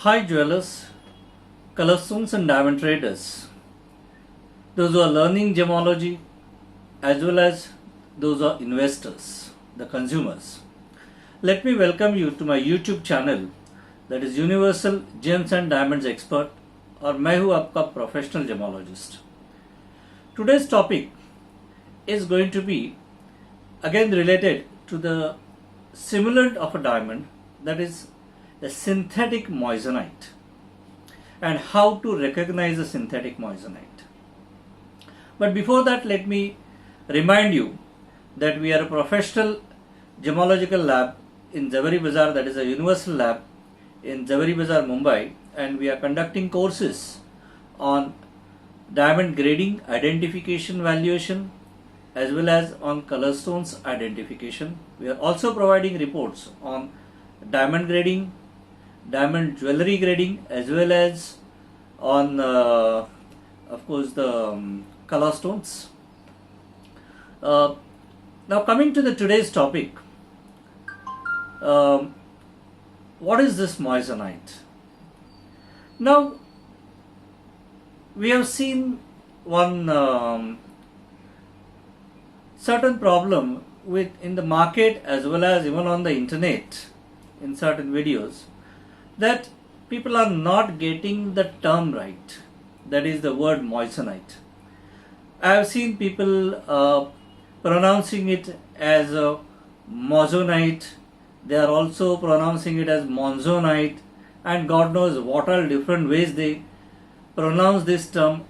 Hi jewelers, colorstones and diamond traders, those who are learning gemology as well as those who are investors, the consumers. Let me welcome you to my YouTube channel that is Universal Gems and Diamonds Expert और मैं हूँ आपका professional gemologist. Today's topic is going to be again related to the simulant of a diamond, that is the synthetic moissanite, and how to recognize the synthetic moissanite. But before that, let me remind you that we are a professional gemological lab in Zaveri Bazaar, that is a universal lab in Zaveri Bazaar, Mumbai, and we are conducting courses on diamond grading, identification, valuation, as well as on color stones identification. We are also providing reports on diamond grading, diamond jewelry grading, as well as on of course the color stones. Now coming to the today's topic, what is this moissanite? Now we have seen one certain problem with in the market as well as even on the internet in certain videos, that people are not getting the term right, that is the word moissanite. I have seen people pronouncing it as moissanite, they are also pronouncing it as monzonite, and God knows what all different ways they pronounce this term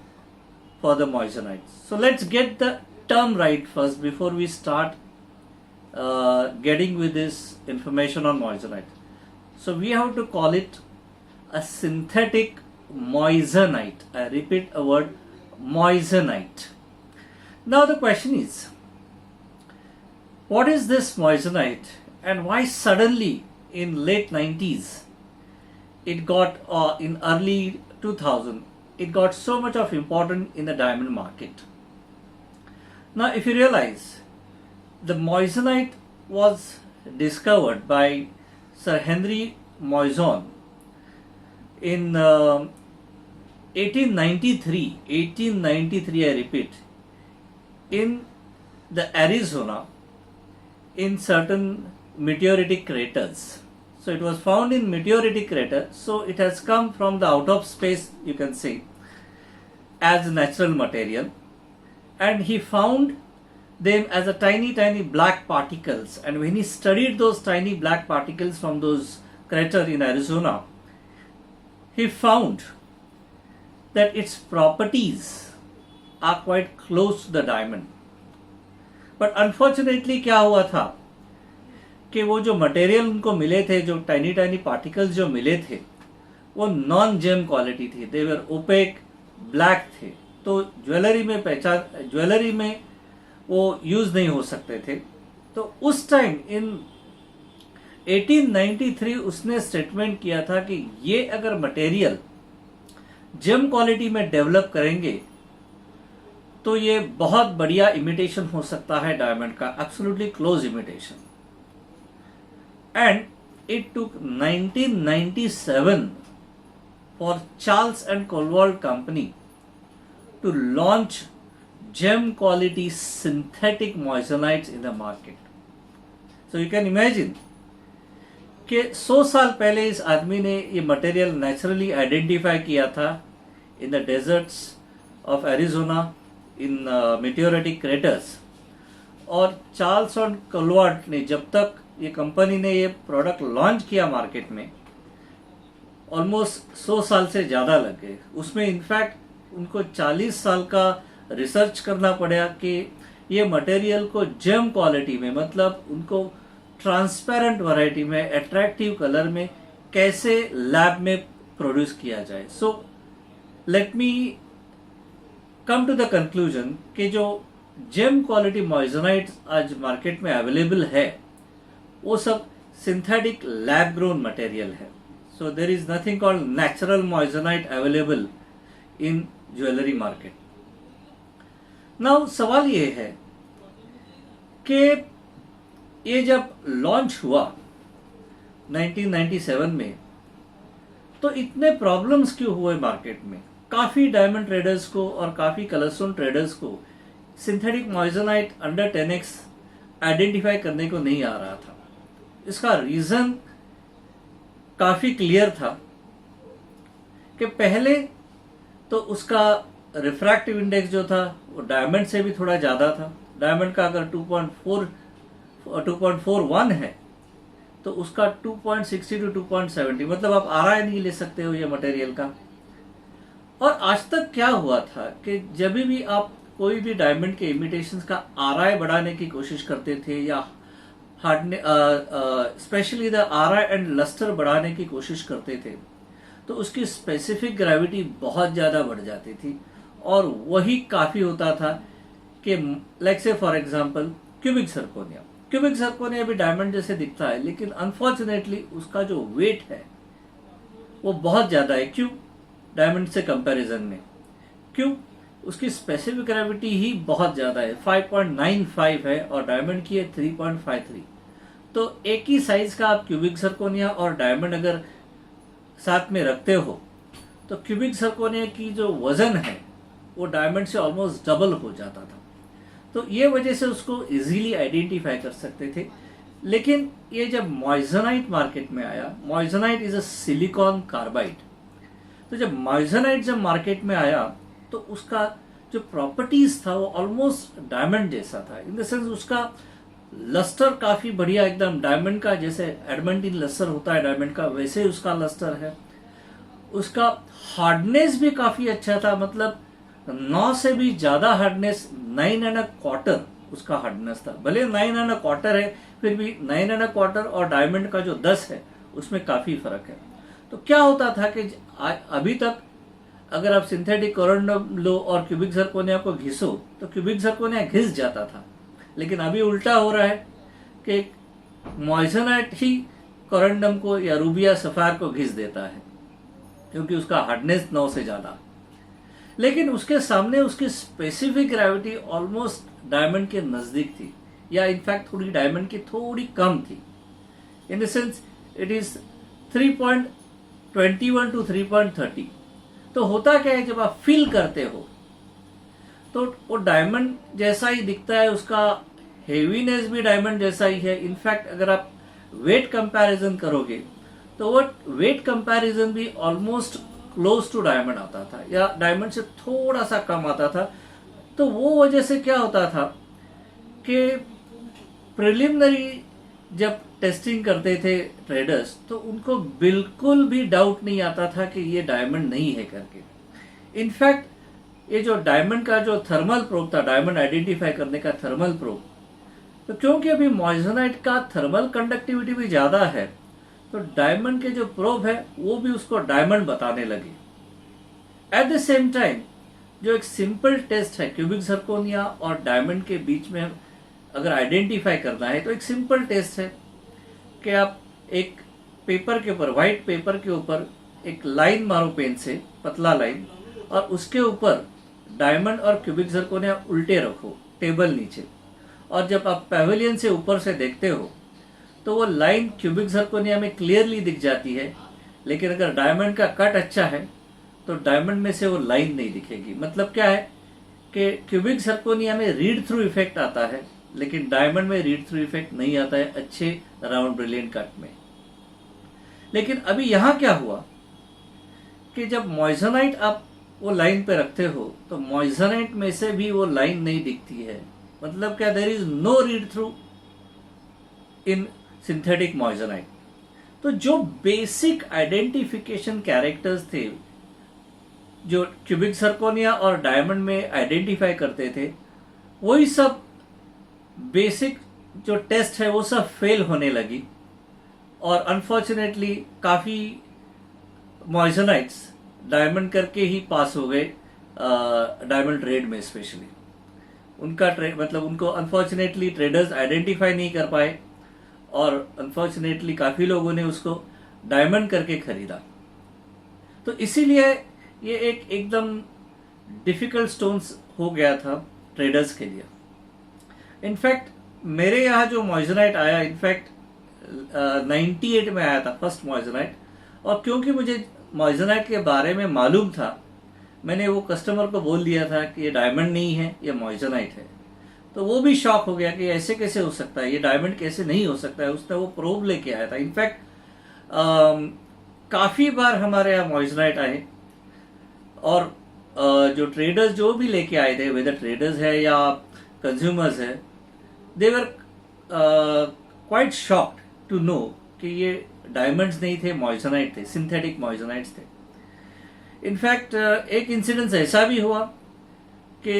for the moissanite. So let's get the term right first before we start getting with this information on moissanite. So we have to call it a synthetic moissanite. I repeat a word, moissanite. Now the question is, what is this moissanite and why suddenly in late 90s it got in early 2000 it got so much of importance in the diamond market? Now if you realize, the moissanite was discovered by Sir Henry Moissan in 1893, I repeat, in the Arizona, in certain meteoritic craters. So it was found in meteoritic crater, so it has come from the out of space, you can say, as natural material, and he found them as a tiny black particles, and when he studied those tiny black particles from those crater in Arizona, he found that its properties are quite close to the diamond. But unfortunately क्या हुआ था कि वो जो material उनको मिले थे, जो टाइनी पार्टिकल्स जो मिले थे, वो नॉन जेम क्वालिटी थी, दे वर ओपेक, ब्लैक थे, तो ज्वेलरी में वो यूज नहीं हो सकते थे. तो उस टाइम इन 1893 उसने स्टेटमेंट किया था कि ये अगर मटेरियल जेम क्वालिटी में डेवलप करेंगे तो ये बहुत बढ़िया इमिटेशन हो सकता है डायमंड का, absolutely close imitation. And it took 1997 for Charles and Colvard company to launch gem quality synthetic moissanites in the market. So you can imagine कि 100 साल पहले इस आदमी ने ये मटेरियल नेचुरली आइडेंटिफाई किया था in the deserts of Arizona, in meteoritic craters, और चार्ल्स और कोलवाल्ट ने जब तक ये कंपनी ने ये प्रोडक्ट लॉन्च किया मार्केट में, ऑलमोस्ट 100 साल से ज़्यादा लग गए. उसमें इनफैक्ट उनको 40 साल का रिसर्च करना पड़ा कि ये मटेरियल को जेम क्वालिटी में, मतलब उनको ट्रांसपेरेंट वैरायटी में, अट्रैक्टिव कलर में कैसे लैब में प्रोड्यूस किया जाए. So let me come to the conclusion कि जो जेम क्वालिटी मोइसनाइट आज मार्केट में अवेलेबल है वो सब सिंथेटिक लैब ग्रोन मटेरियल है. So there is nothing called natural moissanite available in jewellery market. Now सवाल ये है कि ये जब लॉन्च हुआ 1997 में, तो इतने प्रॉब्लम्स क्यों हुए मार्केट में? काफ़ी डायमंड ट्रेडर्स को और काफ़ी कलरस्टोन ट्रेडर्स को सिंथेटिक मॉइजनाइट अंडर 10x आइडेंटिफाई करने को नहीं आ रहा था। इसका रीज़न काफ़ी क्लियर था कि पहले तो उसका रिफ्रैक्टिव इंडेक्स जो था वो डायमंड से भी थोड़ा ज़्यादा था। डायमंड का अगर 2.41 है तो उसका 2.60 टू 2.70, मतलब आप आरआई नहीं ले सकते हो ये मटेरियल का। और आज तक क्या हुआ था कि जब भी आप कोई भी डायमंड के इमिटेशंस का आरआई बढ़ाने की कोशिश करते थे या hardness specially the RI and lustre बढ़ाने की कोशिश करते थे तो उसकी स्पेसिफिक ग्रेविटी बहुत ज़्यादा बढ़ जाती थी और वही काफ़ी होता था कि लाइक से फॉर एग्जांपल क्यूबिक सर्कोनिया भी डायमंड जैसे दिखता है, लेकिन अनफॉर्चुनेटली उसका जो वेट है वो बहुत ज़्यादा है। क्यों? डायमंड से कंपैरिजन में क्यों? उसकी स्पेसिफिक ग्रेविटी ही बहुत ज़्यादा है, 5.95 है और डायमंड की है 3.53। तो एक ही साइज का आप क्यूबिक सर्कोनिया और डायमंड अगर साथ में रखते हो तो क्यूबिक सर्कोनिया की जो वजन है वो डायमंड से ऑलमोस्ट डबल हो जाता था। तो ये वजह से उसको इजीली आइडेंटिफाई कर सकते थे। लेकिन ये जब मॉइजनाइट मार्केट में आया, मॉइजनाइट इज अ सिलिकॉन कार्बाइड, तो जब मॉइजनाइट जब मार्केट में आया तो उसका जो प्रॉपर्टीज था वो ऑलमोस्ट डायमंड जैसा था। इन द सेंस उसका लस्टर काफी बढ़िया, एकदम डायमंड का जैसे एडमंटीन लस्टर होता है डायमंड का, वैसे ही उसका लस्टर है। उसका हार्डनेस भी काफी अच्छा था, मतलब 9 से भी ज्यादा हार्डनेस, 9.25 उसका हार्डनेस था। भले 9.25 है, फिर भी 9.25 और डायमंड का जो 10 है उसमें काफी फर्क है। तो क्या होता था कि अभी तक अगर आप सिंथेटिक कोरंडम लो और क्यूबिक सर्कोनिया को घिसो तो क्यूबिक सर्कोनिया घिस जाता था, लेकिन अभी उल्टा हो रहा है कि मॉइजनाइट ही कोरंडम को या रूबिया सफायर को घिस देता है क्योंकि उसका हार्डनेस 9 से ज्यादा। लेकिन उसके सामने उसकी स्पेसिफिक ग्रेविटी ऑलमोस्ट डायमंड के नजदीक थी, या इनफैक्ट थोड़ी डायमंड की थोड़ी कम थी। In the sense it is 3.21 to 3.30। तो होता क्या है, जब आप फील करते हो तो वो डायमंड जैसा ही दिखता है, उसका हेवीनेस भी डायमंड जैसा ही है। इनफैक्ट अगर आप वेट कंपैरिजन करोगे तो वो वेट कंपैरिजन भी ऑलमोस्ट क्लोज टू डायमंड आता था या डायमंड से थोड़ा सा कम आता था। तो वो वजह से क्या होता था कि प्रिलिमिनरी जब टेस्टिंग करते थे ट्रेडर्स तो उनको बिल्कुल भी डाउट नहीं आता था कि ये डायमंड नहीं है करके। इनफैक्ट ये जो डायमंड का जो थर्मल प्रोब था, डायमंड आइडेंटिफाई करने का थर्मल प्रोब, तो क्योंकि अभी मॉइजनाइट का थर्मल कंडक्टिविटी भी ज्यादा है तो डायमंड के जो प्रोब है वो भी उसको डायमंड बताने लगे। एट द सेम टाइम जो एक सिंपल टेस्ट है क्यूबिक सर्कोनिया और डायमंड के बीच में अगर आइडेंटिफाई करना है तो एक सिंपल टेस्ट है कि आप एक पेपर के ऊपर, व्हाइट पेपर के ऊपर एक लाइन मारो पेन से, पतला लाइन, और उसके ऊपर डायमंड और क्यूबिक सर्कोनिया उल्टे रखो टेबल नीचे, और जब आप पैवेलियन से ऊपर से देखते हो तो वो लाइन क्यूबिक सर्कोनिया में क्लियरली दिख जाती है। लेकिन अगर डायमंड का कट अच्छा है तो डायमंड में से वो लाइन नहीं दिखेगी। मतलब क्या है कि क्यूबिक सर्कोनिया में रीड थ्रू इफेक्ट आता है लेकिन डायमंड में रीड थ्रू इफेक्ट नहीं आता है अच्छे राउंड ब्रिलियंट कट में। लेकिन अभी यहां क्या हुआ कि जब मॉइजनाइट आप वो लाइन पे रखते हो तो मॉइजनाइट में से भी वो लाइन नहीं दिखती है। मतलब क्या, there is no read through in synthetic moissanite. तो जो बेसिक आइडेंटिफिकेशन कैरेक्टर्स थे जो क्यूबिक सर्कोनिया और डायमंड में आइडेंटिफाई करते थे, वही सब बेसिक जो टेस्ट है वो सब फेल होने लगी और अनफॉर्चुनेटली काफी मॉइजनाइट्स डायमंड करके ही पास हो गए डायमंड ट्रेड में। स्पेशली उनका ट्रेड, मतलब उनको अनफॉर्चुनेटली ट्रेडर्स आइडेंटिफाई नहीं कर पाए और अनफॉर्चुनेटली काफी लोगों ने उसको डायमंड करके खरीदा। तो इसीलिए ये एक एकदम डिफिकल्ट स्टोन्स हो गया था ट्रेडर्स के लिए। इनफैक्ट मेरे यहाँ जो मॉइजनाइट आया, इनफैक्ट 98 में आया था फर्स्ट मॉइजनाइट, और क्योंकि मुझे मॉइजनाइट के बारे में मालूम था, मैंने वो कस्टमर को बोल दिया था कि ये डायमंड नहीं है, ये मॉइजनाइट है। तो वो भी शॉक हो गया कि ऐसे कैसे हो सकता है, ये डायमंड कैसे नहीं हो सकता है। उसने वो प्रोब लेके आया था। इनफैक्ट काफ़ी बार हमारे यहाँ मॉइजनाइट आए, और जो ट्रेडर्स जो भी लेके आए थे, वेदर ट्रेडर्स है या कंज्यूमर्स है, they were quite shocked to know कि ये डायमंड्स नहीं थे, मॉइजनाइट थे, सिंथेटिक मॉइजनाइट्स थे। इनफैक्ट एक इंसिडेंस ऐसा भी हुआ कि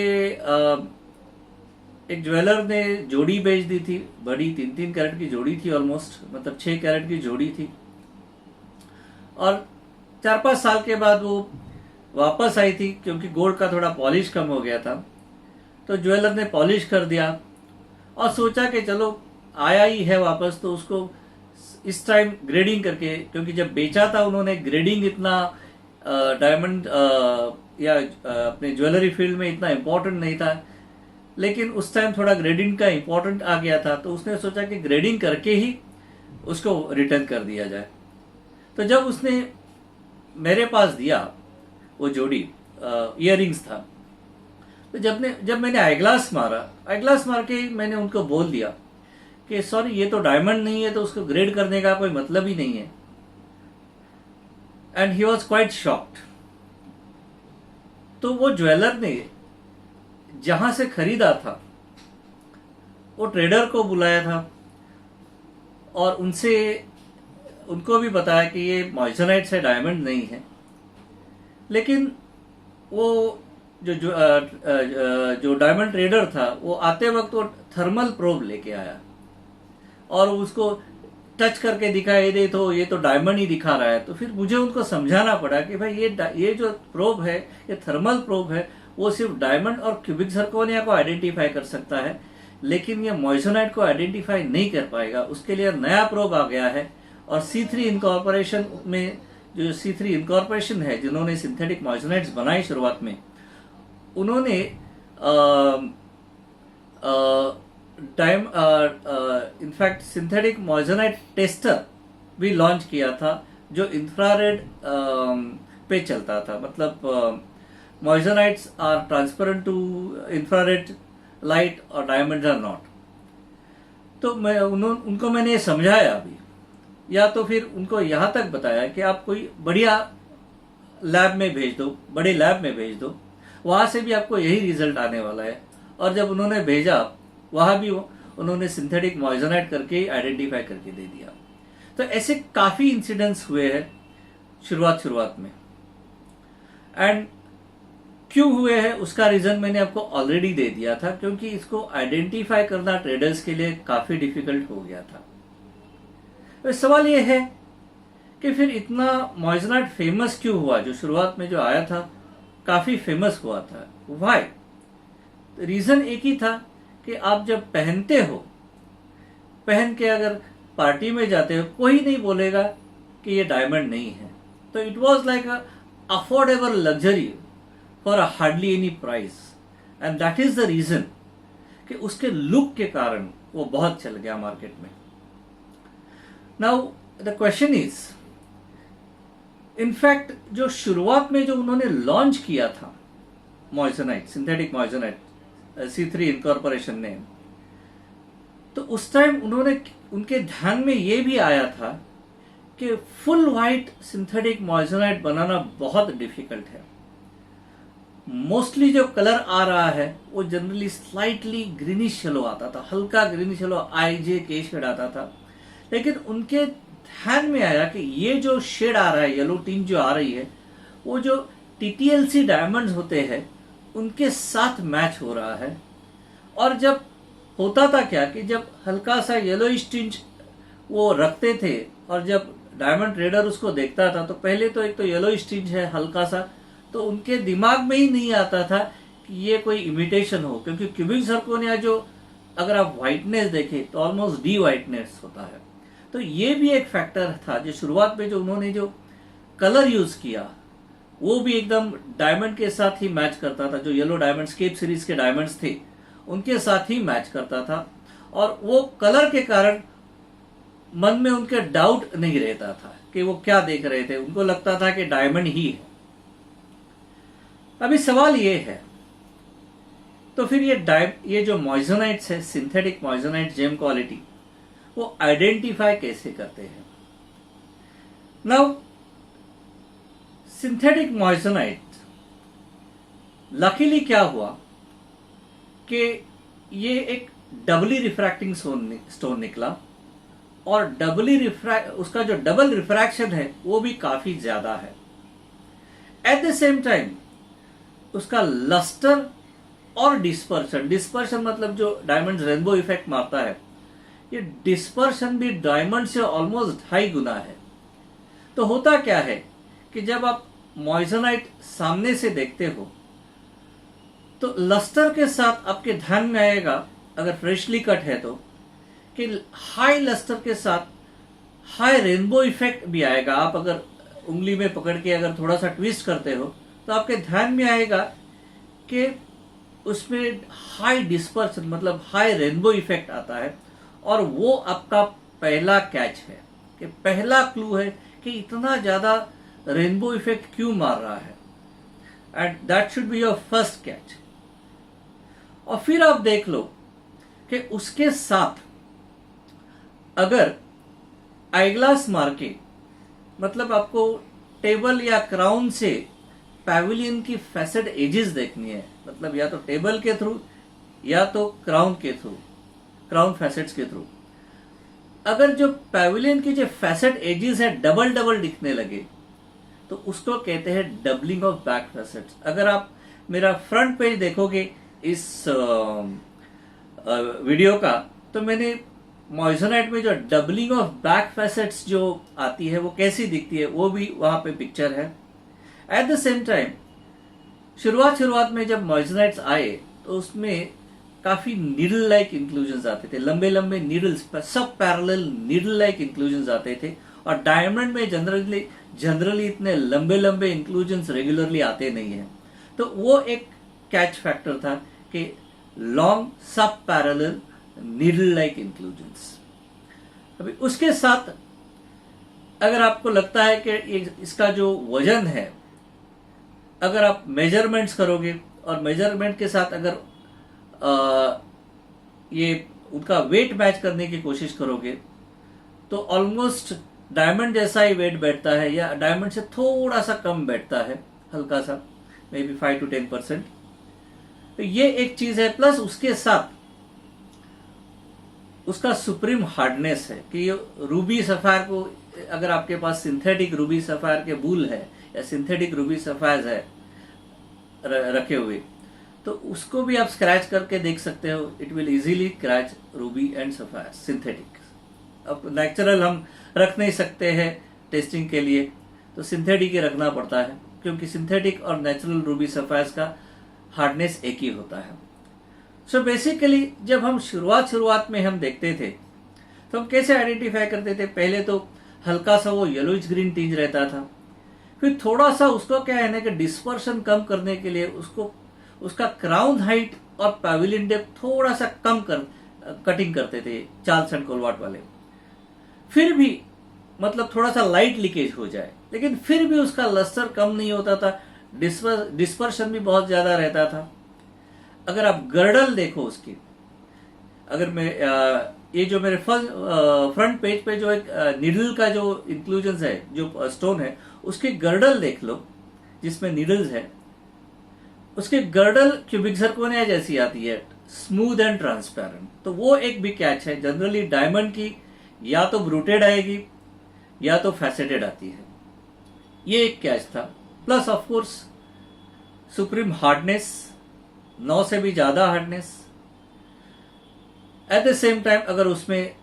एक ज्वेलर ने जोड़ी बेच दी थी, बड़ी 3-3 कैरेट की जोड़ी थी, ऑलमोस्ट मतलब 6 कैरेट की जोड़ी थी, और 4-5 साल के बाद वो वापस आई थी क्योंकि गोल्ड का थोड़ा पॉलिश कम हो गया था। तो ज्वेलर ने पॉलिश कर दिया और सोचा कि चलो आया ही है वापस, तो उसको इस टाइम ग्रेडिंग करके, क्योंकि जब बेचा था उन्होंने ग्रेडिंग इतना डायमंड या अपने ज्वेलरी फील्ड में इतना इम्पोर्टेंट नहीं था, लेकिन उस टाइम थोड़ा ग्रेडिंग का इम्पोर्टेंट आ गया था। तो उसने सोचा कि ग्रेडिंग करके ही उसको रिटर्न कर दिया जाए। तो जब उसने मेरे पास दिया वो जोड़ी, इयररिंग्स था, तो जब मैंने आईग्लास मार के मैंने उनको बोल दिया कि सॉरी ये तो डायमंड नहीं है, तो उसको ग्रेड करने का कोई मतलब ही नहीं है। And he was quite shocked. तो वो ज्वेलर ने जहां से खरीदा था वो ट्रेडर को बुलाया था और उनको भी बताया कि ये मॉइजनाइट से डायमंड नहीं है। लेकिन वो जो डायमंड ट्रेडर था, वो आते वक्त वो थर्मल प्रोब लेके आया और उसको टच करके दिखाई दे तो ये तो डायमंड ही दिखा रहा है। तो फिर मुझे उनको समझाना पड़ा कि भाई ये जो प्रोब है, ये थर्मल प्रोब है, वो सिर्फ डायमंड और क्यूबिक जर्कोनिया को आइडेंटिफाई कर सकता है, लेकिन ये मॉइजनाइट को आइडेंटिफाई नहीं कर पाएगा। उसके लिए नया प्रोब आ गया है। और C3 इनकॉर्पोरेशन में, जो C3 इनकॉर्पोरेशन है, जिन्होंने सिंथेटिक मॉइजनाइट्स बनाई शुरुआत में, उन्होंने इनफैक्ट सिंथेटिक मॉइजनाइट टेस्टर भी लॉन्च किया था, जो इंफ्रारेड पे चलता था। मतलब moissanites are transparent to infrared light और डायमंड्स आर नॉट। तो उनको मैंने ये समझाया अभी, या तो फिर उनको यहाँ तक बताया कि आप कोई बढ़िया लैब में भेज दो, बड़े लैब में भेज दो, वहाँ से भी आपको यही रिजल्ट आने वाला है। और जब उन्होंने भेजा, वहाँ भी उन्होंने सिंथेटिक मॉइजनाइट करके आइडेंटिफाई करके दे दिया। तो ऐसे काफ़ी इंसिडेंट्स हुए हैं शुरुआत में। एंड क्यों हुए हैं उसका रीज़न मैंने आपको ऑलरेडी दे दिया था, क्योंकि इसको आइडेंटिफाई करना ट्रेडर्स के लिए काफ़ी डिफिकल्ट हो गया था। तो सवाल ये है कि फिर इतना मॉइजनाइट फेमस क्यों हुआ, जो शुरुआत में जो आया था काफ़ी फेमस हुआ था, व्हाई? रीज़न एक ही था कि आप जब पहनते हो, पहन के अगर पार्टी में जाते हो, कोई नहीं बोलेगा कि ये डायमंड नहीं है। तो it was like a affordable luxury for a hardly any price, and that is the reason कि उसके लुक के कारण वो बहुत चल गया मार्केट में। Now the question is, in fact जो शुरुआत में जो उन्होंने लॉन्च किया था मॉइजनाइट, सिंथेटिक मॉइजनाइट, C3 इनकॉर्पोरेशन ने, तो उस टाइम उनके ध्यान में ये भी आया था कि फुल वाइट सिंथेटिक मॉइजनाइट बनाना बहुत डिफिकल्ट है। मोस्टली जो कलर आ रहा है वो जनरली स्लाइटली ग्रीनिश येलो आता था, हल्का ग्रीनिश येलो, IJ शेड आता था। लेकिन उनके ध्यान में आया कि ये जो शेड आ रहा है, येलो टिंट जो आ रही है, वो जो TTLC डायमंड्स होते हैं उनके साथ मैच हो रहा है। और जब होता था क्या कि जब हल्का सा येलो टिंट वो रखते थे और जब डायमंड ट्रेडर उसको देखता था, तो पहले तो एक तो येलो टिंट है हल्का सा, तो उनके दिमाग में ही नहीं आता था कि ये कोई इमिटेशन हो, क्योंकि क्यूबिक जर्कोनिया जो अगर आप व्हाइटनेस देखें तो ऑलमोस्ट डी व्हाइटनेस होता है। तो ये भी एक फैक्टर था जो शुरुआत में जो उन्होंने जो कलर यूज किया वो भी एकदम डायमंड के साथ ही मैच करता था। जो येलो डायमंड स्केप सीरीज के डायमंड्स थे उनके साथ ही मैच करता था, और वो कलर के कारण मन में उनके डाउट नहीं रहता था कि वो क्या देख रहे थे, उनको लगता था कि डायमंड ही है। अभी सवाल ये है, तो फिर ये जो मॉइजोनाइट्स है, सिंथेटिक मॉइजोनाइट जेम क्वालिटी, वो आइडेंटिफाई कैसे करते हैं? नाउ सिंथेटिक मॉइजोनाइट, लकीली क्या हुआ कि ये एक डबली रिफ्रैक्टिंग स्टोन निकला, और उसका जो डबल रिफ्रैक्शन है वो भी काफी ज्यादा है। एट द सेम टाइम उसका लस्टर और डिस्पर्शन मतलब जो डायमंड रेनबो इफेक्ट मारता है, ये डिस्पर्शन भी डायमंड से ऑलमोस्ट 2.5 गुना है। तो होता क्या है कि जब आप मॉइजोनाइट सामने से देखते हो तो लस्टर के साथ आपके ध्यान में आएगा, अगर फ्रेशली कट है तो, कि हाई लस्टर के साथ हाई रेनबो इफेक्ट भी आएगा। आप अगर उंगली में पकड़ के अगर थोड़ा सा ट्विस्ट करते हो तो आपके ध्यान में आएगा कि उसमें हाई डिस्पर्शन मतलब हाई रेनबो इफेक्ट आता है। और वो आपका पहला कैच है, कि पहला क्लू है कि इतना ज्यादा रेनबो इफेक्ट क्यों मार रहा है, and that should be your first catch. और फिर आप देख लो कि उसके साथ अगर आईग्लास मार के, मतलब आपको टेबल या क्राउन से पैविलियन की फैसेट एजेस देखनी है, मतलब या तो टेबल के थ्रू या तो क्राउन के थ्रू, क्राउन फैसेट्स के थ्रू, अगर जो पैविलियन की जो फैसेट एजेस है डबल डबल दिखने लगे तो उसको कहते हैं डबलिंग ऑफ बैक फैसेट्स। अगर आप मेरा फ्रंट पेज देखोगे इस वीडियो का, तो मैंने मॉइजोनाइट में जो डबलिंग ऑफ बैक फैसेट्स जो आती है वो कैसी दिखती है वो भी वहां पे पिक्चर है। एट द सेम टाइम शुरुआत में जब मॉइजोनाइट्स आए तो उसमें काफी नीडल लाइक इंक्लूजन्स आते थे, लंबे लंबे नीडल्स, सब पैरेलल नीडल लाइक इंक्लूजन्स आते थे। और डायमंड में जनरली इतने लंबे लंबे इंक्लूजन्स रेगुलरली आते नहीं है। तो वो एक कैच फैक्टर था कि लॉन्ग सब पैरेलल नीडल लाइक इंक्लूजन्स। अभी उसके साथ अगर आपको लगता है कि इसका जो वजन है, अगर आप मेजरमेंट्स करोगे और मेजरमेंट के साथ अगर ये उनका वेट मैच करने की कोशिश करोगे तो ऑलमोस्ट डायमंड जैसा ही वेट बैठता है, या डायमंड से थोड़ा सा कम बैठता है, हल्का सा, मे बी 5 to 10%। तो ये एक चीज है। प्लस उसके साथ उसका सुप्रीम हार्डनेस है कि रूबी सफायर को, अगर आपके पास सिंथेटिक रूबी सफायर के बुल है या सिंथेटिक रूबी सफायर है रखे हुए, तो उसको भी आप स्क्रैच करके देख सकते हो। It will easily क्रैच Ruby and sapphire synthetic. अब नेचुरल हम रख नहीं सकते हैं टेस्टिंग के लिए, तो सिंथेटिक ही रखना पड़ता है, क्योंकि सिंथेटिक और नेचुरल रूबी सफायर का हार्डनेस एक ही होता है। सो बेसिकली जब हम शुरुआत में हम देखते थे तो हम कैसे आइडेंटिफाई करते थे? पहले तो हल्का सा वो येलोइश ग्रीन टिंज रहता था, फिर थोड़ा सा उसको क्या है ना कि डिस्पर्शन कम करने के लिए उसको उसका क्राउन हाइट और पैविलियन डेप्थ थोड़ा सा कम कटिंग करते थे चार्ल्स एंड कोलवार्ट वाले। फिर भी मतलब थोड़ा सा लाइट लीकेज हो जाए, लेकिन फिर भी उसका लस्टर कम नहीं होता था, डिस्पर्शन भी बहुत ज्यादा रहता था। अगर आप गर्डल देखो उसकी, अगर मैं ये जो मेरे फ्रंट पेज पे जो एक नीडल का जो इंक्लूजन है, जो स्टोन है, उसके गर्डल देख लो जिसमें नीडल्स है, उसके गर्डल क्यूबिक जरकोनिया जैसी आती है, स्मूथ एंड ट्रांसपेरेंट। तो वो एक भी कैच है। जनरली डायमंड की या तो ब्रूटेड आएगी या तो फैसेटेड आती है। ये एक कैच था। Plus of course supreme hardness, 9 से भी ज्यादा hardness. At the same time अगर उसमें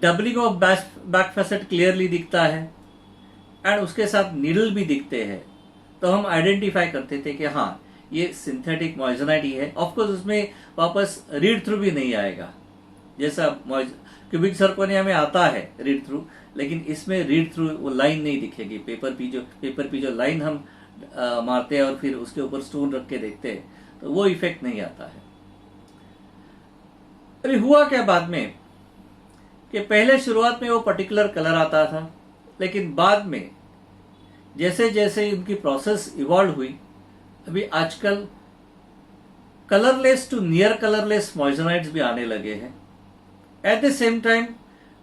doubling of back facet clearly दिखता है एंड उसके साथ नीडल भी दिखते हैं, तो हम आइडेंटिफाई करते थे कि हाँ ये सिंथेटिक मॉइजोनाइट ही है। ऑफकोर्स उसमें वापस रीड थ्रू भी नहीं आएगा, जैसा क्यूबिक जरकोनिया में आता है रीड थ्रू, लेकिन इसमें रीड थ्रू वो लाइन नहीं दिखेगी। पेपर की जो लाइन हम मारते हैं और फिर उसके ऊपर स्टोन रख के देखते हैं, तो वो इफेक्ट नहीं आता है। अभी हुआ क्या बाद में कि पहले शुरुआत में वो पर्टिकुलर कलर आता था लेकिन बाद में जैसे जैसे उनकी प्रोसेस इवॉल्व हुई, अभी आजकल colourless to near colourless moisturisers भी आने लगे हैं। एट द सेम टाइम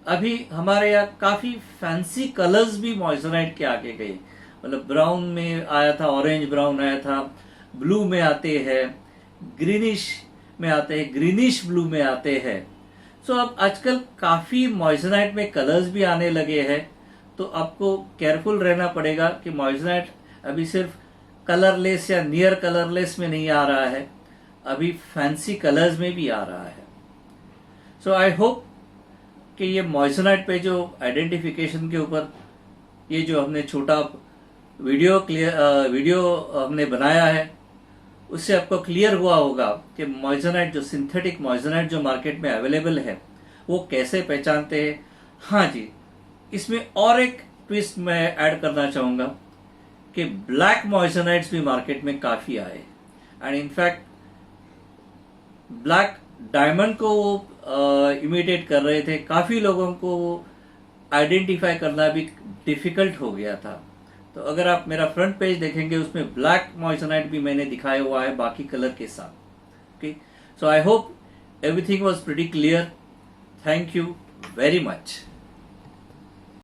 अभी हमारे यहाँ काफ़ी फैंसी कलर्स भी मॉइस्चराइज़र के आगे गए, मतलब ब्राउन में आया था, ऑरेंज ब्राउन आया था, ब्लू में आते हैं, ग्रीनिश में आते हैं, ग्रीनिश ब्लू में आते हैं। सो अब आजकल काफ़ी मॉइस्चराइज़र में कलर्स भी आने लगे हैं, तो आपको केयरफुल रहना पड़ेगा कि मॉइस्चराइज़र अभी सिर्फ कलरलेस या नियर कलरलेस में नहीं आ रहा है, अभी फैंसी कलर्स में भी आ रहा है। सो आई होप कि ये मॉइस्चराइज़र पे जो आइडेंटिफिकेशन के ऊपर ये जो हमने छोटा वीडियो हमने बनाया है, उससे आपको क्लियर हुआ होगा कि मॉइस्चराइज़र जो सिंथेटिक मॉइस्चराइज़र जो मार्केट में अवेलेबल है वो कैसे पहचानते हैं। हाँ जी, इसमें और एक ट्विस्ट मैं ऐड करना चाहूँगा कि ब्लैक मॉइस्चराइज़र्स भी मार्केट में काफ़ी आए, एंड इनफैक्ट ब्लैक डायमंड को वो इमिटेट कर रहे थे। काफ़ी लोगों को आइडेंटिफाई करना भी डिफ़िकल्ट हो गया था। तो अगर आप मेरा फ्रंट पेज देखेंगे, उसमें ब्लैक मॉइस्चराइज़र भी मैंने दिखाया हुआ है बाकी कलर के साथ। Okay, so I hope everything was pretty clear. Thank you very much.